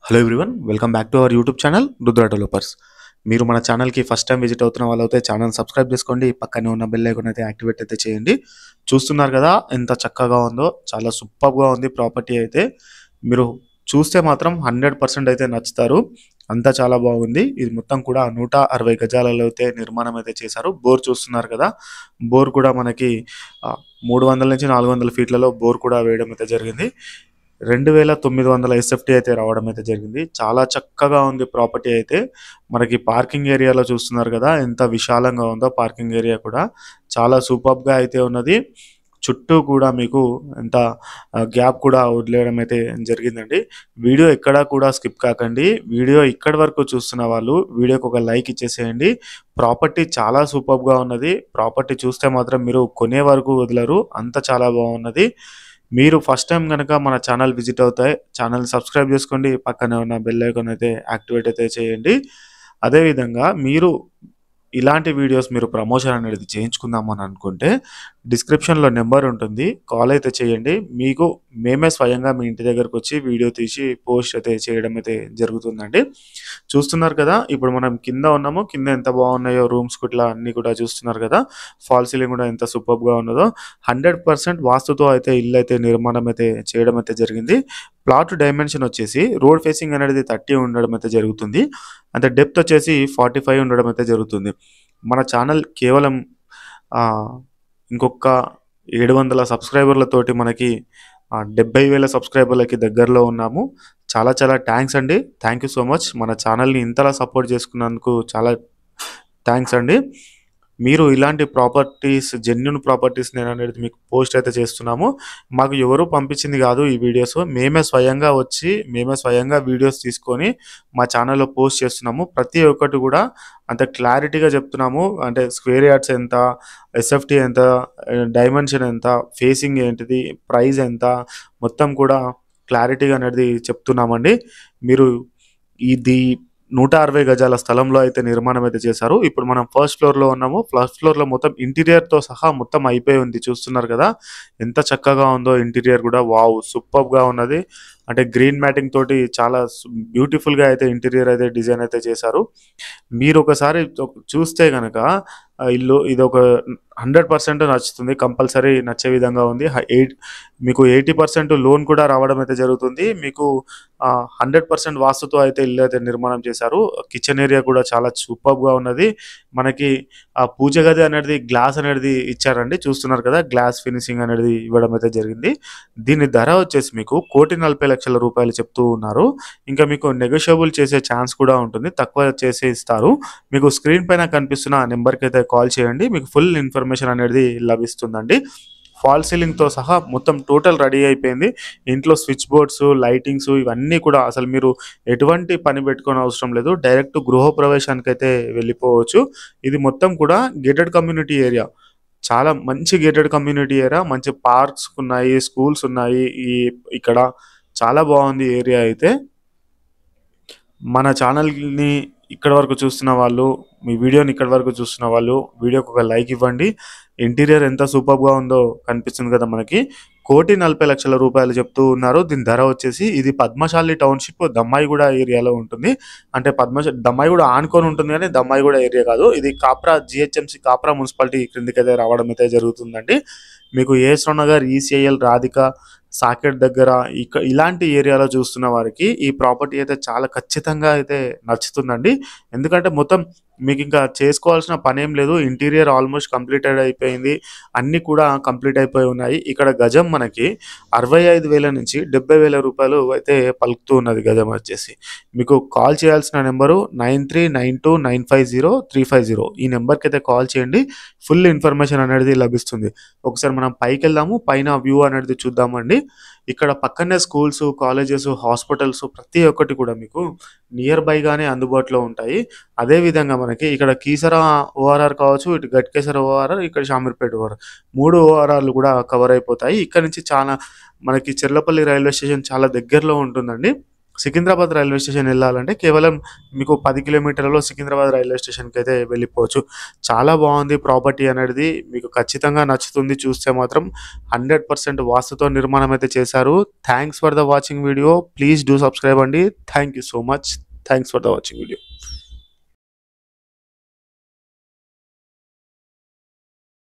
Hello everyone, welcome back to our YouTube channel Rudra developers. మీరు మన ఛానల్కి ఫస్ట్ టైం విజిట్ అవుతున్న వాళ్ళైతే ఛానల్ సబ్స్క్రైబ్ చేసుకోండి, పక్కనే ఉన్న బెల్ ఐకాన్ అయితే యాక్టివేట్ అయితే చేయండి. చూస్తున్నారు కదా ఎంత చక్కగా ఉందో, చాలా సూపర్గా ఉంది ప్రాపర్టీ అయితే. మీరు చూస్తే మాత్రం 100% అయితే నచ్చుతారు. అంతా చాలా బాగుంది. ఇది మొత్తం కూడా 160 గజాలలో అయితే నిర్మాణం అయితే చేశారు. బోర్ చూస్తున్నారు కదా, బోర్ కూడా మనకి 300 నుంచి 400 ఫీట్లలో బోర్ కూడా వేయడం అయితే జరిగింది. 2900 ఎస్ఎఫ్టీ అయితే రావడం అయితే జరిగింది. చాలా చక్కగా ఉంది ప్రాపర్టీ అయితే. మనకి పార్కింగ్ ఏరియాలో చూస్తున్నారు కదా ఎంత విశాలంగా ఉందో. పార్కింగ్ ఏరియా కూడా చాలా సూపర్గా అయితే ఉన్నది. చుట్టూ కూడా మీకు ఎంత గ్యాప్ కూడా వదిలేయడం అయితే జరిగిందండి. వీడియో ఎక్కడా కూడా స్కిప్ కాకండి. వీడియో ఇక్కడి వరకు చూస్తున్న వాళ్ళు వీడియోకి ఒక లైక్ ఇచ్చేసేయండి. ప్రాపర్టీ చాలా సూపర్గా ఉన్నది. ప్రాపర్టీ చూస్తే మాత్రం మీరు కొనే వరకు వదలరు, అంత చాలా బాగున్నది. మీరు ఫస్ట్ టైం కనుక మన ఛానల్ విజిట్ అవుతాయి, ఛానల్ సబ్స్క్రైబ్ చేసుకోండి, పక్కనే ఉన్న బెల్ ఐకాన్ అయితే యాక్టివేట్ అయితే చేయండి. అదేవిధంగా మీరు ఇలాంటి వీడియోస్ మీరు ప్రమోషన్ అనేది చేయించుకుందామని అనుకుంటే డిస్క్రిప్షన్లో నెంబర్ ఉంటుంది, కాల్ అయితే చేయండి. మీకు మేమే స్వయంగా మీ ఇంటి దగ్గరకు వచ్చి వీడియో తీసి పోస్ట్ అయితే చేయడం అయితే జరుగుతుందండి. చూస్తున్నారు కదా, ఇప్పుడు మనం కింద ఉన్నాము. కింద ఎంత బాగున్నాయో రూమ్స్ ఇట్లా అన్నీ కూడా చూస్తున్నారు కదా. ఫాల్ సీలింగ్ కూడా ఎంత సూపర్గా ఉన్నదో. 100% వాస్తుతో అయితే ఇల్లు అయితే నిర్మాణం అయితే చేయడం అయితే జరిగింది. ప్లాట్ డైమెన్షన్ వచ్చేసి రోడ్ ఫేసింగ్ అనేది 30 ఉండడం అయితే జరుగుతుంది. అంటే డెప్త్ వచ్చేసి 45 ఉండడం అయితే జరుగుతుంది. మన ఛానల్ కేవలం ఇంకొక 700 సబ్స్క్రైబర్లతోటి మనకి 70,000 సబ్స్క్రైబర్లకి దగ్గరలో ఉన్నాము. చాలా చాలా థ్యాంక్స్ అండి. Thank you so much. మన ఛానల్ని ఇంతలా సపోర్ట్ చేసుకున్నందుకు చాలా థ్యాంక్స్ అండి. మీరు ఇలాంటి ప్రాపర్టీస్, జెన్యూన్ ప్రాపర్టీస్ నేను అనేది మీకు పోస్ట్ అయితే చేస్తున్నాము. మాకు ఎవరు పంపించింది కాదు ఈ వీడియోస్. మేమే స్వయంగా వచ్చి మేమే స్వయంగా వీడియోస్ తీసుకొని మా ఛానల్లో పోస్ట్ చేస్తున్నాము. ప్రతి ఒక్కటి కూడా అంత క్లారిటీగా చెప్తున్నాము. అంటే స్క్వేర్ యార్డ్స్ ఎంత, ఎస్ఎఫ్టీ ఎంత, డైమెన్షన్ ఎంత, ఫేసింగ్ ఏంటిది, ప్రైస్ ఎంత, మొత్తం కూడా క్లారిటీగా అనేది చెప్తున్నామండి. మీరు ఇది 160 గజాల స్థలంలో అయితే నిర్మాణం అయితే చేశారు. ఇప్పుడు మనం ఫస్ట్ ఫ్లోర్లో ఉన్నాము. ఫస్ట్ ఫ్లోర్లో మొత్తం ఇంటీరియర్తో సహా మొత్తం అయిపోయి ఉంది. చూస్తున్నారు కదా ఎంత చక్కగా ఉందో. ఇంటీరియర్ కూడా వావ్ సూపర్గా ఉన్నది. అంటే గ్రీన్ మ్యాటింగ్ తోటి చాలా బ్యూటిఫుల్గా అయితే ఇంటీరియర్ అయితే డిజైన్ అయితే చేశారు. మీరు ఒకసారి చూస్తే కనుక ఇల్లు ఇది ఒక 100% నచ్చుతుంది. కంపల్సరీ నచ్చే విధంగా ఉంది. మీకు 80% లోన్ కూడా రావడం అయితే జరుగుతుంది. మీకు 100% వాస్తుతో అయితే ఇల్లు అయితే నిర్మాణం చేశారు. కిచెన్ ఏరియా కూడా చాలా సూపర్గా ఉన్నది. మనకి ఆ పూజ గది అనేది గ్లాస్ అనేది ఇచ్చారండి. చూస్తున్నారు కదా, గ్లాస్ ఫినిషింగ్ అనేది ఇవ్వడం అయితే జరిగింది. దీని ధర వచ్చేసి మీకు 1,40,00,000 రూపాయలు చెప్తూ ఉన్నారు. ఇంకా మీకు నెగోషియబుల్ చేసే ఛాన్స్ కూడా ఉంటుంది, తక్కువ చేసి ఇస్తారు. మీకు స్క్రీన్ పైన కనిపిస్తున్న నెంబర్కి అయితే కాల్ చేయండి, మీకు ఫుల్ ఇన్ఫర్మేషన్ అనేది లభిస్తుందండి. ఫాల్ సీలింగ్తో సహా మొత్తం టోటల్ రెడీ అయిపోయింది. ఇంట్లో స్విచ్ బోర్డ్స్, లైటింగ్స్ ఇవన్నీ కూడా అసలు మీరు ఎటువంటి పని పెట్టుకోని అవసరం లేదు. డైరెక్ట్ గృహప్రవేశానికి అయితే వెళ్ళిపోవచ్చు. ఇది మొత్తం కూడా గేటెడ్ కమ్యూనిటీ ఏరియా. చాలా మంచి గేటెడ్ కమ్యూనిటీ ఏరియా. మంచి పార్క్స్ ఉన్నాయి, స్కూల్స్ ఉన్నాయి. ఇక్కడ చాలా బాగుంది ఏరియా అయితే. మన ఛానల్ని ఇక్కడ వరకు చూస్తున్న వాళ్ళు, మీ వీడియోని ఇక్కడ వరకు చూస్తున్న వాళ్ళు వీడియోకి ఒక లైక్ ఇవ్వండి. ఇంటీరియర్ ఎంత సూపర్గా ఉందో కనిపిస్తుంది కదా మనకి. 1,40,00,000 రూపాయలు చెప్తూ ఉన్నారు. దీని ధర వచ్చేసి ఇది పద్మశాలి టౌన్షిప్ దమ్మాయిగూడ ఏరియాలో ఉంటుంది. అంటే దమ్మాయిగూడ ఆనుకొని ఉంటుంది కానీ దమ్మాయిగూడ ఏరియా కాదు. ఇది కాప్రా జిహెచ్ఎంసీ కాప్రా మున్సిపాలిటీ క్రిందికైతే రావడం అయితే జరుగుతుందండి. మీకు ఏఎస్ నగర్, ఈసీఐఎల్, రాధిక, సాకెట్ దగ్గర ఇలాంటి ఏరియాలో చూస్తున్న వారికి ఈ ప్రాపర్టీ అయితే చాలా ఖచ్చితంగా అయితే నచ్చుతుందండి. ఎందుకంటే మొత్తం మీకు ఇంకా చేసుకోవాల్సిన పని ఏం లేదు. ఇంటీరియర్ ఆల్మోస్ట్ కంప్లీటెడ్ అయిపోయింది. అన్నీ కూడా కంప్లీట్ అయిపోయి ఉన్నాయి. ఇక్కడ గజం మనకి 65,000 నుంచి 70,000 రూపాయలు అయితే పలుకుతూ ఉన్నది గజం వచ్చేసి. మీకు కాల్ చేయాల్సిన నెంబరు 9392950350. ఈ నెంబర్కి అయితే కాల్ చేయండి, ఫుల్ ఇన్ఫర్మేషన్ అనేది లభిస్తుంది. ఒకసారి మనం పైకి వెళ్దాము, పైన వ్యూ అనేది చూద్దామండి. ఇక్కడ పక్కనే స్కూల్స్, కాలేజెస్, హాస్పిటల్స్ ప్రతి ఒక్కటి కూడా మీకు నియర్ బైగానే అందుబాటులో ఉంటాయి. అదేవిధంగా మనకి ఇక్కడ కీసరా ఓఆర్ఆర్ కావచ్చు, ఇటు గట్కేసర ఓఆర్ఆర్, ఇక్కడ షామీర్పేట ఓఆర్ఆర్, 3 ఓఆర్ఆర్లు కూడా కవర్ అయిపోతాయి. ఇక్కడ నుంచి చాలా మనకి చెర్లపల్లి రైల్వే స్టేషన్ చాలా దగ్గరలో ఉంటుందండి. సికింద్రాబాద్ రైల్వే స్టేషన్ వెళ్ళాలంటే కేవలం మీకు 10 కిలోమీటర్లలో సికింద్రాబాద్ రైల్వే స్టేషన్కి అయితే వెళ్ళిపోవచ్చు. చాలా బాగుంది ప్రాపర్టీ అనేది, మీకు ఖచ్చితంగా నచ్చుతుంది. చూస్తే మాత్రం 100% వాస్తుతో నిర్మాణం అయితే చేశారు. Thanks for the watching video. Please do subscribe అండి. Thank you so much. Thanks for the watching video.